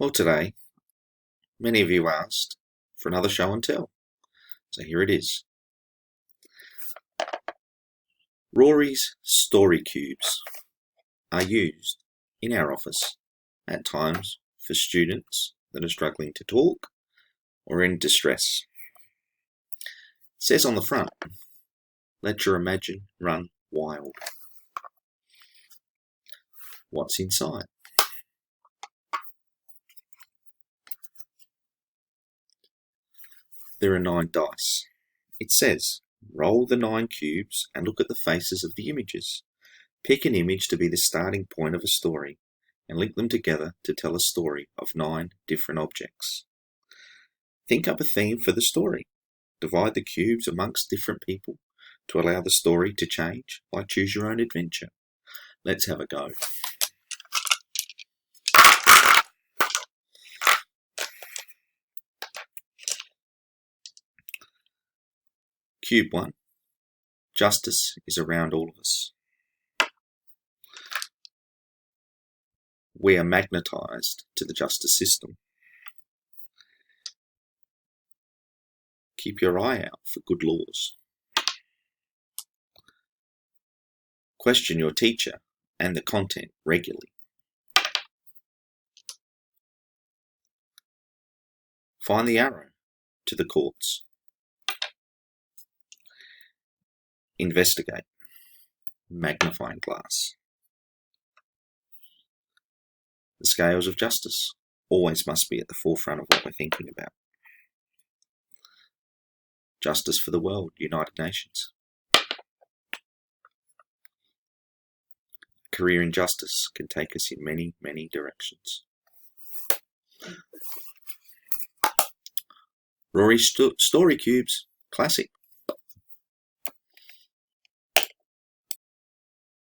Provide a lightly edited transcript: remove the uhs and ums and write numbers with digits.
Well, today, many of you asked for another show and tell, so here it is. Rory's story cubes are used in our office at times for students that are struggling to talk or in distress. It says on the front, let your imagination run wild. What's inside? There are 9 dice. It says, roll the 9 cubes and look at the faces of the images. Pick an image to be the starting point of a story and link them together to tell a story of 9 different objects. Think up a theme for the story. Divide the cubes amongst different people to allow the story to change, like choose your own adventure. Let's have a go. Cube 1. Justice is around all of us. We are magnetised to the justice system. Keep your eye out for good laws. Question your teacher and the content regularly. Find the arrow to the courts. Investigate. Magnifying glass. The scales of justice always must be at the forefront of what we're thinking about. Justice for the world, United Nations. A career in justice can take us in many, many directions. Rory's story cubes, classic.